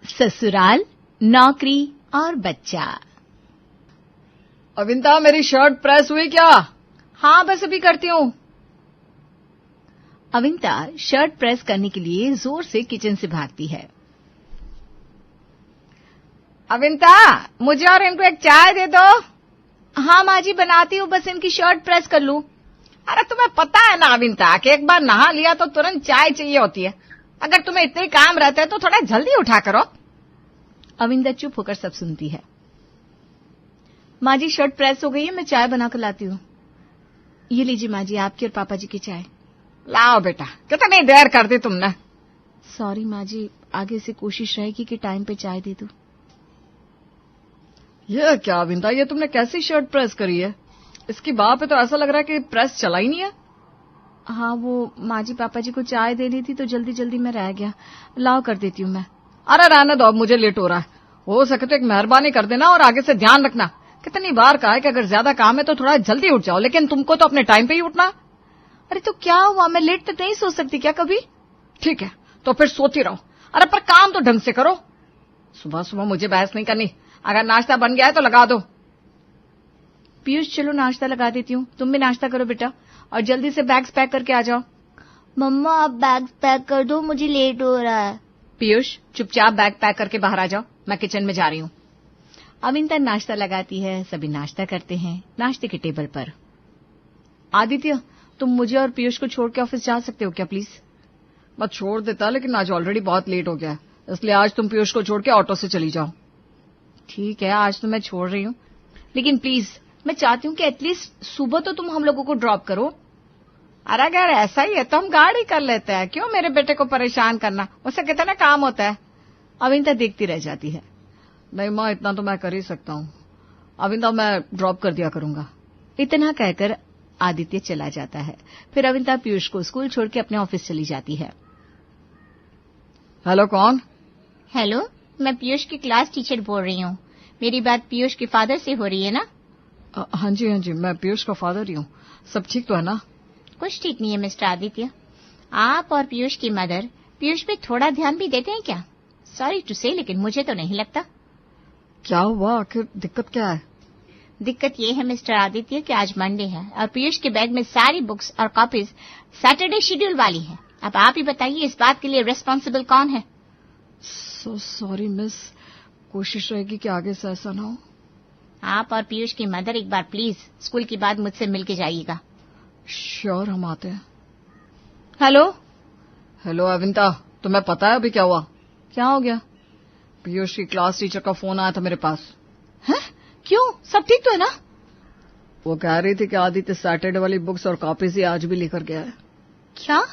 ससुराल, नौकरी और बच्चा। अविंता, मेरी शर्ट प्रेस हुई क्या? हाँ, बस अभी करती हूँ। अविंता शर्ट प्रेस करने के लिए जोर से किचन से भागती है। अविंता, मुझे और इनको एक चाय दे दो। हाँ माँ जी, बनाती हूँ, बस इनकी शर्ट प्रेस कर लूं। अरे तुम्हें पता है ना अविंता कि एक बार नहा लिया तो तुरंत चाय चाहिए होती है। अगर तुम्हें इतने काम रहते हैं तो थोड़ा जल्दी उठा करो। अविंता चुप होकर सब सुनती है। माँ जी, शर्ट प्रेस हो गई है, मैं चाय बनाकर लाती हूँ। ये लीजिए माँ जी, आपकी और पापा जी की चाय। लाओ बेटा, कितनी देर कर दी तुमने। सॉरी माँ जी, आगे से कोशिश रहेगी कि टाइम पे चाय दे दूं। ये क्या अविंता, ये तुमने कैसी शर्ट प्रेस करी है? इसकी बात पे तो ऐसा लग रहा है कि प्रेस चला ही नहीं है। हाँ, वो माँ जी पापा जी को चाय देनी थी तो जल्दी जल्दी में रह गया। लाओ, कर देती हूँ मैं। अरे रहने दो, अब मुझे लेट हो रहा है। हो सके तो एक मेहरबानी कर देना और आगे से ध्यान रखना। कितनी बार कहा है कि अगर ज्यादा काम है तो थोड़ा जल्दी उठ जाओ, लेकिन तुमको तो अपने टाइम पे ही उठना। अरे तो क्या हुआ, मैं लेट तो नहीं सो सकती क्या कभी? ठीक है, तो फिर सोती रहो। अरे पर काम तो ढंग से करो। सुबह सुबह मुझे बहस नहीं करनी। अगर नाश्ता बन गया है तो लगा दो। पीयूष, चलो नाश्ता लगा देती हूँ, तुम भी नाश्ता करो बेटा, और जल्दी से बैग्स पैक करके आ जाओ। मम्मा, आप बैग्स पैक कर दो, मुझे लेट हो रहा है। पीयूष, चुपचाप बैग पैक करके बाहर आ जाओ, मैं किचन में जा रही हूँ। अविंता नाश्ता लगाती है, सभी नाश्ता करते हैं। नाश्ते के टेबल पर आदित्य, तुम मुझे और पीयूष को छोड़ के ऑफिस जा सकते हो क्या प्लीज? मैं छोड़ देता, लेकिन आज ऑलरेडी बहुत लेट हो गया है, इसलिए आज तुम पीयूष को छोड़ के ऑटो से चली जाओ। ठीक है, आज तो मैं छोड़ रही हूँ, लेकिन प्लीज मैं चाहती हूँ कि एटलीस्ट सुबह तो तुम हम लोगों को ड्रॉप करो। अरे अगर ऐसा ही है तो हम गाड़ी कर लेते हैं, क्यों मेरे बेटे को परेशान करना, उससे कितना काम होता है। अविंता देखती रह जाती है। नहीं माँ, इतना तो मैं कर ही सकता हूँ। अविंता, मैं ड्रॉप कर दिया करूंगा। इतना कहकर आदित्य चला जाता है। फिर अविंता पीयूष को स्कूल छोड़ के अपने ऑफिस चली जाती है। हेलो, कौन? हेलो, मैं पीयूष की क्लास टीचर बोल रही हूँ। मेरी बात पीयूष के फादर से हो रही है ना? हाँ जी, मैं पीयूष का फादर ही हूँ। सब ठीक तो है ना? कुछ ठीक नहीं है मिस्टर आदित्य। आप और पीयूष की मदर पीयूष पे थोड़ा ध्यान भी देते हैं क्या? सॉरी टू से, लेकिन मुझे तो नहीं लगता। क्या हुआ, आखिर दिक्कत क्या है? दिक्कत ये है मिस्टर आदित्य कि आज मंडे है और पीयूष के बैग में सारी बुक्स और कॉपीज सैटरडे शेड्यूल वाली है। अब आप ही बताइए, इस बात के लिए रिस्पॉन्सिबल कौन है? सॉरी मिस, कोशिश रहेगी कि आगे से ऐसा ना हो। आप और पीयूष की मदर एक बार प्लीज स्कूल के बाद मुझसे मिल के जाइएगा। श्योर, हम आते हैं। हेलो अविंता, तुम्हें पता है अभी क्या हुआ? क्या हो गया? पीयूष की क्लास टीचर का फोन आया था मेरे पास। है? क्यों, सब ठीक तो है ना? वो कह रही थी कि आदित्य सैटरडे वाली बुक्स और कॉपीज ही आज भी लेकर गया है। क्या?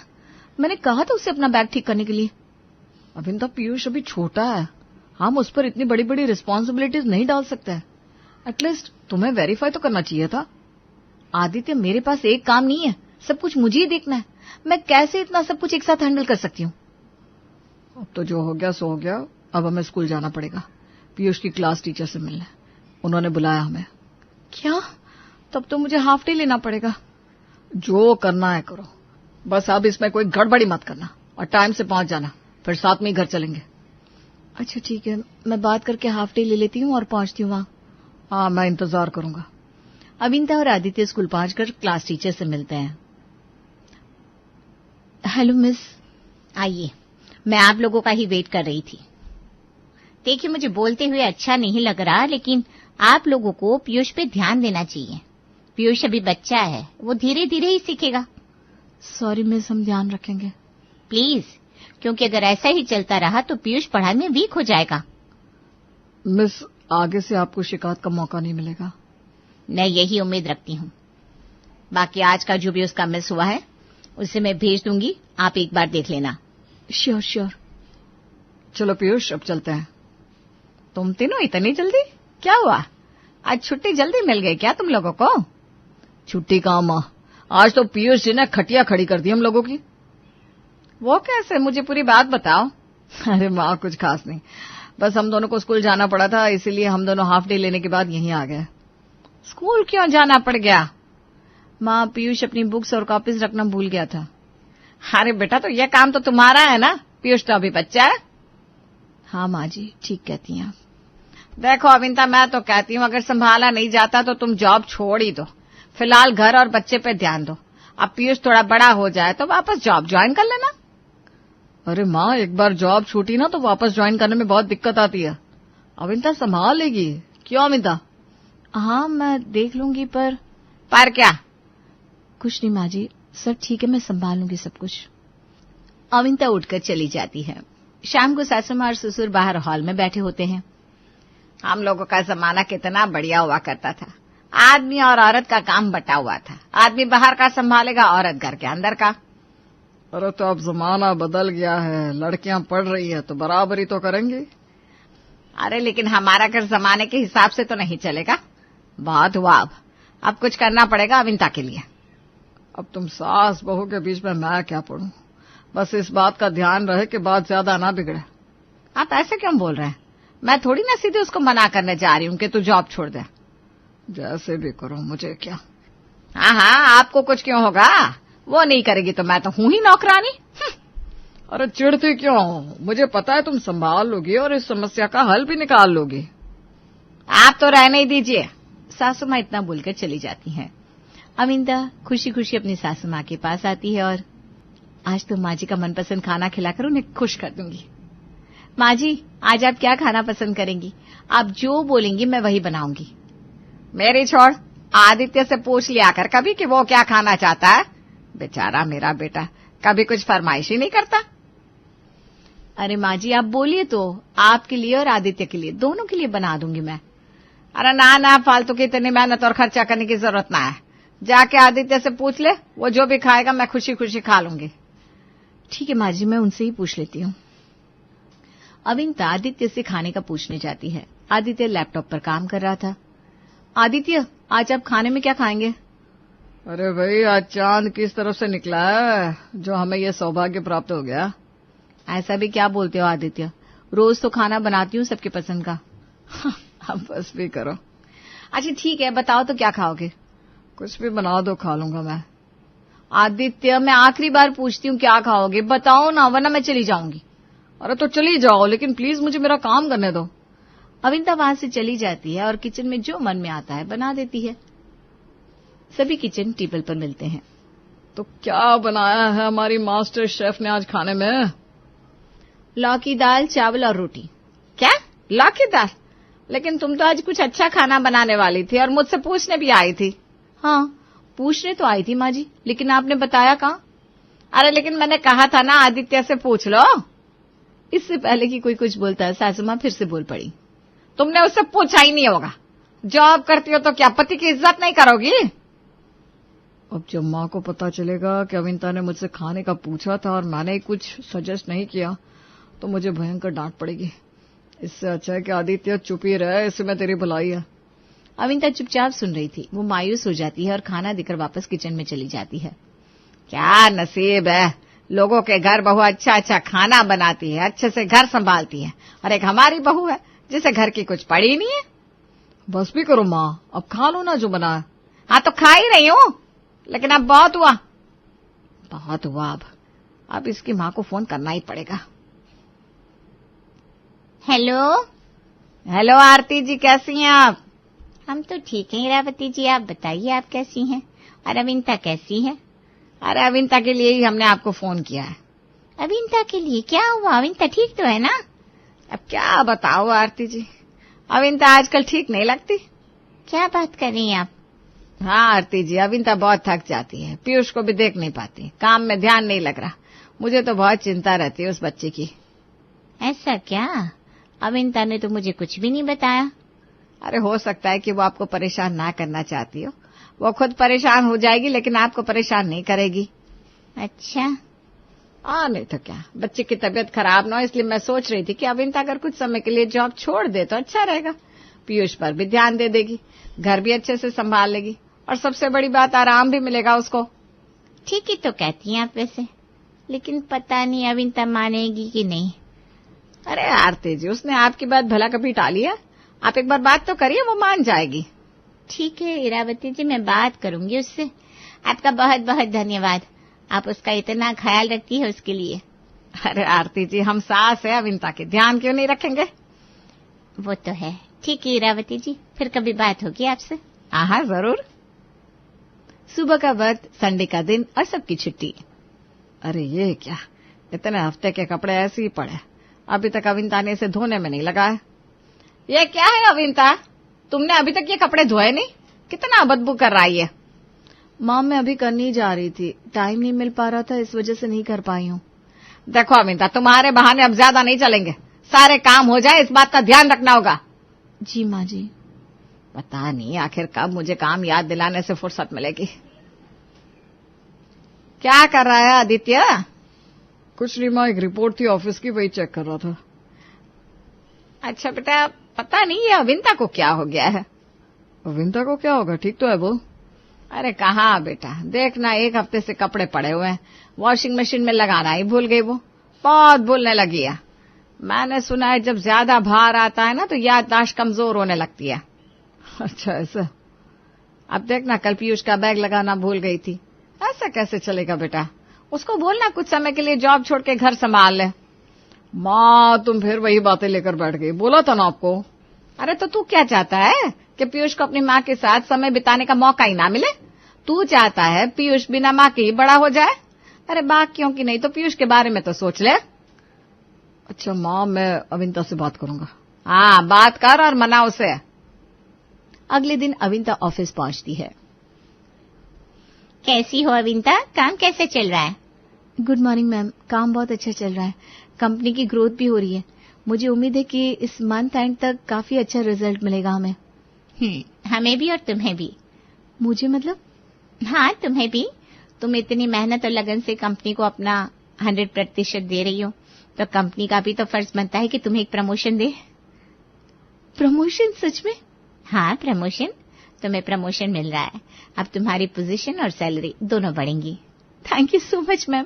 मैंने कहा था उसे अपना बैग ठीक करने के लिए। अविंता, पीयूष अभी छोटा है, हम उस पर इतनी बड़ी बड़ी रिस्पॉन्सिबिलिटीज नहीं डाल सकते। एटलीस्ट तुम्हें वेरीफाई तो करना चाहिए था। आदित्य, मेरे पास एक काम नहीं है, सब कुछ मुझे ही देखना है। मैं कैसे इतना सब कुछ एक साथ हैंडल कर सकती हूँ? अब तो जो हो गया सो हो गया। अब हमें स्कूल जाना पड़ेगा पीयूष की क्लास टीचर से मिलने। उन्होंने बुलाया हमें। क्या? तब तो मुझे हाफ डे लेना पड़ेगा। जो करना है करो, बस अब इसमें कोई गड़बड़ी मत करना और टाइम से पहुंच जाना, फिर साथ में ही घर चलेंगे। अच्छा ठीक है, मैं बात करके हाफ डे ले लेती हूँ और पहुंचती हूँ वहां। हाँ, मैं इंतजार करूंगा। अविंता और आदित्य स्कूल पहुंचकर क्लास टीचर से मिलते हैं। Hello miss. आइए, मैं आप लोगों का ही वेट कर रही थी। देखिए, मुझे बोलते हुए अच्छा नहीं लग रहा, लेकिन आप लोगों को पीयूष पे ध्यान देना चाहिए। पीयूष अभी बच्चा है, वो धीरे धीरे ही सीखेगा। सॉरी मिस, हम ध्यान रखेंगे। प्लीज, क्योंकि अगर ऐसा ही चलता रहा तो पीयूष पढ़ाई में वीक हो जाएगा। मिस, आगे से आपको शिकायत का मौका नहीं मिलेगा। मैं यही उम्मीद रखती हूँ। बाकी आज का जो भी उसका मिस हुआ है उसे मैं भेज दूंगी, आप एक बार देख लेना। श्योर। चलो पीयूष, अब चलते हैं। तुम तीनों इतनी जल्दी? क्या हुआ, आज छुट्टी जल्दी मिल गई क्या तुम लोगों को? छुट्टी कहाँ माँ, आज तो पीयूष जी ने खटिया खड़ी कर दी हम लोगों की। वो कैसे, मुझे पूरी बात बताओ। अरे माँ, कुछ खास नहीं, बस हम दोनों को स्कूल जाना पड़ा था, इसीलिए हम दोनों हाफ डे लेने के बाद यहीं आ गए। स्कूल क्यों जाना पड़ गया? माँ, पीयूष अपनी बुक्स और कॉपीज रखना भूल गया था। अरे बेटा, तो यह काम तो तुम्हारा है ना, पीयूष तो अभी बच्चा है। हाँ माँ जी, ठीक कहती हैं आप। देखो अविंता, मैं तो कहती हूँ अगर संभाला नहीं जाता तो तुम जॉब छोड़ ही दो। फिलहाल घर और बच्चे पे ध्यान दो। अब पीयूष थोड़ा बड़ा हो जाए तो वापस जॉब ज्वाइन कर लेना। अरे माँ, एक बार जॉब छूटी ना तो वापस ज्वाइन करने में बहुत दिक्कत आती है। अविंता संभाल लेगी। क्यों अविंता? हाँ, मैं देख लूंगी। पर क्या? कुछ नहीं माँ जी, सब ठीक है, मैं संभाल लूंगी सब कुछ। अविंता उठकर चली जाती है। शाम को सासू माँ और ससुर बाहर हॉल में बैठे होते हैं। हम लोगों का जमाना कितना बढ़िया हुआ करता था। आदमी और औरत का काम बटा हुआ था। आदमी बाहर का संभालेगा, औरत घर के अंदर का। अरे तो अब जमाना बदल गया है। लड़कियां पढ़ रही है तो बराबरी तो करेंगी। अरे लेकिन हमारा घर जमाने के हिसाब से तो नहीं चलेगा। बहुत हुआ, अब कुछ करना पड़ेगा अविंता के लिए। अब तुम सास बहू के बीच में मैं क्या पढ़ूं? बस इस बात का ध्यान रहे कि बात ज्यादा ना बिगड़े। आप ऐसे क्यों बोल रहे हैं? मैं थोड़ी ना सीधे उसको मना करने जा रही हूँ कि तू जॉब छोड़ दे। जैसे भी करो, मुझे क्या। हाँ, आपको कुछ क्यों होगा? वो नहीं करेगी तो मैं तो हूं ही नौकरानी। अरे चिढ़ती क्यों? मुझे पता है तुम संभाल लोगी और इस समस्या का हल भी निकाल लोगी। आप तो रहने ही दीजिए। सासू माँ इतना बोलकर चली जाती हैं। अविंता खुशी खुशी अपनी सासू माँ के पास आती है और आज तो माँ जी का मनपसंद खाना खिलाकर उन्हें खुश कर दूंगी। माँ जी, आज आप क्या खाना पसंद करेंगी? आप जो बोलेंगी मैं वही बनाऊंगी। मेरी छोड़, आदित्य से पूछ लिया कर कभी कि वो क्या खाना चाहता है। बेचारा मेरा बेटा कभी कुछ फरमाइश ही नहीं करता। अरे माँ जी, आप बोलिए तो, आपके लिए और आदित्य के लिए, दोनों के लिए बना दूंगी मैं। अरे ना, फालतू की इतनी मेहनत और खर्चा करने की जरूरत ना है। जाके आदित्य से पूछ ले, वो जो भी खाएगा मैं खुशी खुशी खा लूंगी। ठीक है माँ जी, मैं उनसे ही पूछ लेती हूँ। अविंता आदित्य से खाने का पूछने जाती है। आदित्य लैपटॉप पर काम कर रहा था। आदित्य, आज आप खाने में क्या खाएंगे? अरे भाई, आज चांद किस तरफ से निकला है जो हमें ये सौभाग्य प्राप्त हो गया। ऐसा भी क्या बोलते हो आदित्य? रोज तो खाना बनाती हूँ सबके पसंद का। अब बस भी करो। अच्छा ठीक है, बताओ तो क्या खाओगे? कुछ भी बना दो, खा लूंगा मैं। आदित्य, मैं आखिरी बार पूछती हूँ, क्या खाओगे? बताओ ना, वरना मैं चली जाऊंगी। अरे तो चली जाओ, लेकिन प्लीज मुझे मेरा काम करने दो। अविंता वहां से चली जाती है और किचन में जो मन में आता है बना देती है। सभी किचन टेबल पर मिलते हैं। तो क्या बनाया है हमारी मास्टर शेफ ने आज खाने में? लौकी दाल, चावल और रोटी। क्या? लौकी दाल? लेकिन तुम तो आज कुछ अच्छा खाना बनाने वाली थी और मुझसे पूछने भी आई थी। हाँ, पूछने तो आई थी माँ जी, लेकिन आपने बताया कहाँ? अरे लेकिन मैंने कहा था ना आदित्य से पूछ लो। इससे पहले कि कोई कुछ बोलता है, सासू माँ फिर से बोल पड़ी। तुमने उससे पूछा ही नहीं होगा। जॉब करती हो तो क्या पति की इज्जत नहीं करोगी? अब जब माँ को पता चलेगा कि अविंता ने मुझसे खाने का पूछा था और मैंने कुछ सजेस्ट नहीं किया तो मुझे भयंकर डांट पड़ेगी। इससे अच्छा है कि आदित्य चुप ही रहे, इसमें तेरी भलाई है। अविंता चुपचाप सुन रही थी। वो मायूस हो जाती है और खाना देकर वापस किचन में चली जाती है। क्या नसीब है, लोगों के घर बहू अच्छा अच्छा खाना बनाती है, अच्छे से घर संभालती है, और एक हमारी बहू है जिसे घर की कुछ पड़ी नहीं है। बस भी करो माँ, अब खा लो ना जो बना है। हाँ तो खा ही रही हूँ, लेकिन अब बहुत हुआ। बहुत हुआ, अब इसकी माँ को फोन करना ही पड़ेगा। हेलो आरती जी, कैसी हैं आप? हम तो ठीक हैं इरावती जी, आप बताइए आप कैसी हैं? और अविंता कैसी है? अरे अविंता के लिए ही हमने आपको फोन किया है। अविंता के लिए? क्या हुआ? अविंता ठीक तो है ना? अब क्या बताओ आरती जी, अविंता आजकल ठीक नहीं लगती। क्या बात कर रही हैं आप? हाँ आरती जी, अविंता बहुत थक जाती है, पीयूष को भी देख नहीं पाती, काम में ध्यान नहीं लग रहा। मुझे तो बहुत चिंता रहती है उस बच्चे की। ऐसा क्या? अविंता ने तो मुझे कुछ भी नहीं बताया। अरे हो सकता है कि वो आपको परेशान ना करना चाहती हो। वो खुद परेशान हो जाएगी लेकिन आपको परेशान नहीं करेगी। अच्छा। हाँ नहीं तो क्या, बच्चे की तबीयत खराब ना हो इसलिए मैं सोच रही थी कि अविंता अगर कुछ समय के लिए जॉब छोड़ दे तो अच्छा रहेगा। पीयूष पर भी ध्यान दे देगी, घर भी अच्छे से संभाल लेगी, और सबसे बड़ी बात आराम भी मिलेगा उसको। ठीक ही तो कहती हैं आप वैसे, लेकिन पता नहीं अविंता मानेगी कि नहीं। अरे आरती जी, उसने आपकी बात भला कभी टाली है? आप एक बार बात तो करिए, वो मान जाएगी। ठीक है इरावती जी, मैं बात करूंगी उससे। आपका बहुत बहुत धन्यवाद, आप उसका इतना ख्याल रखती है उसके लिए। अरे आरती जी, हम सास है अविंता की, ध्यान क्यों नहीं रखेंगे? वो तो है। ठीक है इरावती जी, फिर कभी बात होगी आपसे। हाँ जरूर। सुबह का वक्त, संडे का दिन और सबकी छुट्टी। अरे ये क्या, इतने हफ्ते के कपड़े ऐसे ही पड़े, अभी तक अविंता ने इसे धोने में नहीं लगाया। ये क्या है अविंता, तुमने अभी तक ये कपड़े धोए नहीं? कितना बदबू कर रहा है ये। माँ मैं अभी करनी जा रही थी, टाइम नहीं मिल पा रहा था, इस वजह से नहीं कर पाई हूँ। देखो अविंता, तुम्हारे बहाने अब ज्यादा नहीं चलेंगे, सारे काम हो जाए इस बात का ध्यान रखना होगा। जी माँ जी। पता नहीं आखिर कब मुझे काम याद दिलाने से फुर्सत मिलेगी। क्या कर रहा है आदित्य? कुछ नहीं माँ, एक रिपोर्ट थी ऑफिस की, वही चेक कर रहा था। अच्छा बेटा, पता नहीं ये अविंता को क्या हो गया है। अविंता को क्या होगा, ठीक तो है वो। अरे कहाँ बेटा, देखना एक हफ्ते से कपड़े पड़े हुए हैं, वॉशिंग मशीन में लगाना ही भूल गई, वो बहुत भूलने लगी है। मैंने सुना है जब ज्यादा भार आता है ना तो याददाश्त कमजोर होने लगती है। अच्छा ऐसा। अब देखना, कल पीयूष का बैग लगाना भूल गई थी। ऐसा कैसे चलेगा बेटा, उसको बोलना कुछ समय के लिए जॉब छोड़ के घर संभाल ले। माँ तुम फिर वही बातें लेकर बैठ गई, बोला था ना आपको। अरे तो तू क्या चाहता है कि पीयूष को अपनी माँ के साथ समय बिताने का मौका ही ना मिले? तू चाहता है पीयूष बिना माँ के ही बड़ा हो जाए? अरे बाकियों की नहीं तो पीयूष के बारे में तो सोच ले। अच्छा माँ, मैं अविंता से बात करूंगा। हाँ बात कर और मना उसे। अगले दिन अविंता ऑफिस पहुंचती है। कैसी हो अविंता, काम कैसे चल रहा है? गुड मॉर्निंग मैम, काम बहुत अच्छा चल रहा है, कंपनी की ग्रोथ भी हो रही है। मुझे उम्मीद है कि इस मंथ एंड तक काफी अच्छा रिजल्ट मिलेगा हमें। हमें भी और तुम्हें भी। मुझे मतलब? हाँ तुम्हें भी। तुम इतनी मेहनत और लगन से कंपनी को अपना 100% दे रही हो, तो कंपनी का भी तो फर्ज बनता है कि तुम्हें एक प्रमोशन दे। प्रमोशन? सच में? हाँ प्रमोशन, तुम्हें प्रमोशन मिल रहा है। अब तुम्हारी पोजीशन और सैलरी दोनों बढ़ेंगी। Thank you so much ma'am,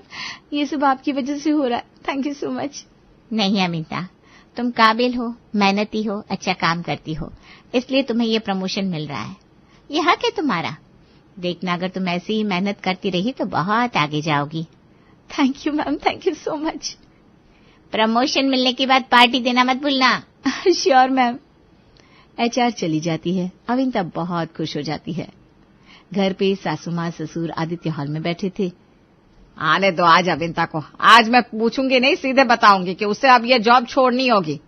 ये सब आपकी वजह से हो रहा है, थैंक यू सो मच। नहीं अमिता, तुम काबिल हो, मेहनती हो, अच्छा काम करती हो, इसलिए तुम्हें ये प्रमोशन मिल रहा है। ये हक है तुम्हारा। देखना अगर तुम ऐसे ही मेहनत करती रही तो बहुत आगे जाओगी। Thank you ma'am, thank you so much. Promotion मिलने के बाद पार्टी देना मत भूलना। Sure ma'am. एचआर चली जाती है, अविंता बहुत खुश हो जाती है। घर पे सासू माँ ससुर आदित्य हॉल में बैठे थे। आने दो आज अविंता को, आज मैं पूछूंगी नहीं, सीधे बताऊंगी कि उसे अब ये जॉब छोड़नी होगी।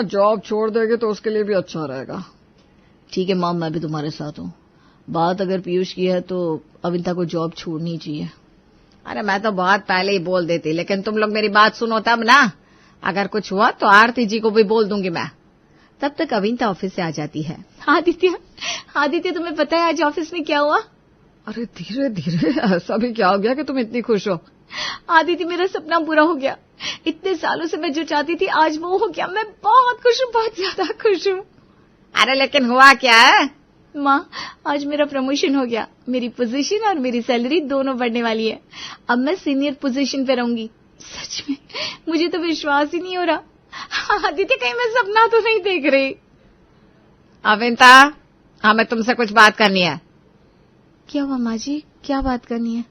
जॉब छोड़ देगे तो उसके लिए भी अच्छा रहेगा। ठीक है मॉम, मैं भी तुम्हारे साथ हूँ। बात अगर पीयूष की है तो अविंता को जॉब छोड़नी चाहिए। अरे मैं तो बहुत पहले ही बोल देती, लेकिन तुम लोग मेरी बात सुनो तब ना। अगर कुछ हुआ तो आरती जी को भी बोल दूंगी मैं। तब तक अविंता ऑफिस से आ जाती है। आदित्य तुम्हें पता है आज ऑफिस में क्या हुआ? अरे धीरे धीरे, ऐसा भी क्या हो गया कि तुम इतनी खुश हो? आदित्य मेरा सपना पूरा हो गया। इतने सालों से मैं जो चाहती थी आज वो हो गया। मैं बहुत खुश हूँ, बहुत ज्यादा खुश हूँ। अरे लेकिन हुआ क्या है? माँ आज मेरा प्रमोशन हो गया, मेरी पोजीशन और मेरी सैलरी दोनों बढ़ने वाली है। अब मैं सीनियर पोजीशन पे रहूंगी। सच में मुझे तो विश्वास ही नहीं हो रहा। आदित्य कहीं मैं सपना तो नहीं देख रही? अविंता, हमें तुमसे कुछ बात करनी है। क्या हुआ माँ जी, क्या बात करनी है?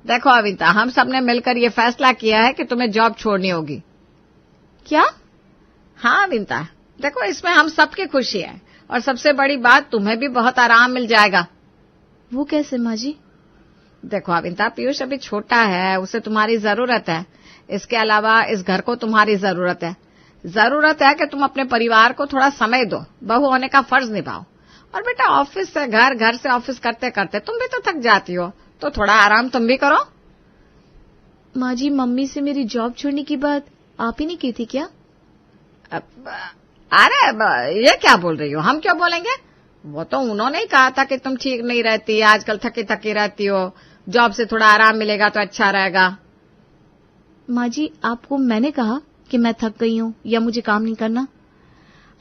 देखो अविंता, हम सबने मिलकर ये फैसला किया है कि तुम्हें जॉब छोड़नी होगी। क्या? हाँ अविंता, देखो इसमें हम सबकी खुशी है और सबसे बड़ी बात, तुम्हें भी बहुत आराम मिल जाएगा। वो कैसे माँ जी? देखो अविंता, पीयूष अभी छोटा है, उसे तुम्हारी जरूरत है। इसके अलावा इस घर को तुम्हारी जरूरत है। जरूरत है कि तुम अपने परिवार को थोड़ा समय दो, बहू होने का फर्ज निभाओ। और बेटा ऑफिस से घर, घर से ऑफिस करते करते तुम भी तो थक जाती हो, तो थोड़ा आराम तुम भी करो। माँ जी, मम्मी से मेरी जॉब छोड़ने की बात आप ही ने की थी क्या? अरे ये क्या बोल रही हो, हम क्यों बोलेंगे? वो तो उन्होंने ही कहा था कि तुम ठीक नहीं रहती, आजकल थकी थकी रहती हो, जॉब से थोड़ा आराम मिलेगा तो अच्छा रहेगा। माँ जी, आपको मैंने कहा कि मैं थक गई हूँ या मुझे काम नहीं करना?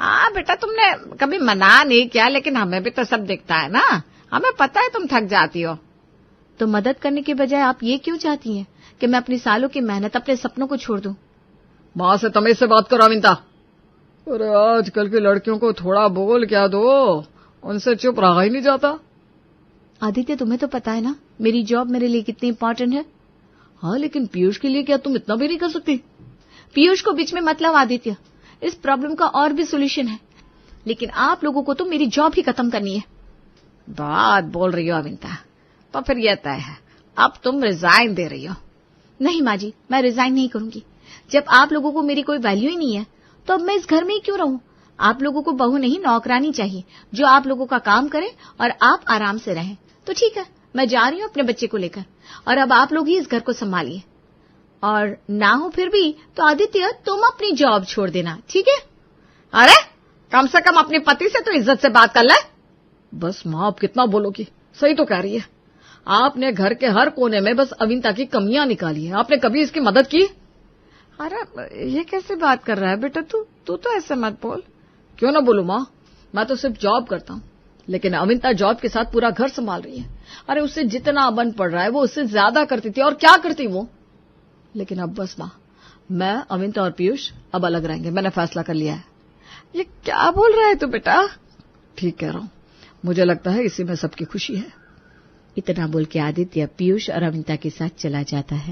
हाँ बेटा, तुमने कभी मना नहीं किया, लेकिन हमें भी तो सब दिखता है ना, हमें पता है तुम थक जाती हो। तो मदद करने के बजाय आप ये क्यों चाहती हैं कि मैं अपनी सालों की मेहनत, अपने सपनों को छोड़ दूं? माँ से तमीज से बात करो अविंता। अरे आजकल की लड़कियों को थोड़ा बोल क्या दो, उनसे चुप रहा ही नहीं जाता। आदित्य, तुम्हें तो पता है ना मेरी जॉब मेरे लिए कितनी इम्पोर्टेंट है। हाँ, लेकिन पीयूष के लिए क्या तुम इतना भी नहीं कर सकती? पीयूष को बीच में मत लाओ आदित्य, इस प्रॉब्लम का और भी सोल्यूशन है, लेकिन आप लोगों को तो मेरी जॉब ही खत्म करनी है। बात बोल रही हो अविंता, तो फिर यह तय है, अब तुम रिजाइन दे रही हो। नहीं माँ जी, मैं रिजाइन नहीं करूंगी। जब आप लोगों को मेरी कोई वैल्यू ही नहीं है तो अब मैं इस घर में ही क्यों रहूं? आप लोगों को बहू नहीं नौकरानी चाहिए, जो आप लोगों का काम करे और आप आराम से रहें। तो ठीक है, मैं जा रही हूँ अपने बच्चे को लेकर, और अब आप लोग ही इस घर को संभालिए, और ना हो फिर भी तो आदित्य तुम अपनी जॉब छोड़ देना, ठीक है? अरे कम से कम अपने पति से तो इज्जत से बात कर ले। बस माँ, आप कितना बोलोगी? सही तो कह रही है। आपने घर के हर कोने में बस अविंता की कमियां निकाली है, आपने कभी इसकी मदद की? अरे ये कैसे बात कर रहा है बेटा, तू तो ऐसे मत बोल। क्यों ना बोलूं माँ, मैं तो सिर्फ जॉब करता हूँ, लेकिन अविंता जॉब के साथ पूरा घर संभाल रही है। अरे उससे जितना बन पड़ रहा है वो उससे ज्यादा करती थी, और क्या करती वो। लेकिन अब बस माँ, मैं, अविंता और पीयूष अब अलग रहेंगे, मैंने फैसला कर लिया है। ये क्या बोल रहा है तू बेटा? ठीक कह रहा हूँ, मुझे लगता है इसी में सबकी खुशी है। इतना बोल के आदित्य पीयूष और अविंता के साथ चला जाता है।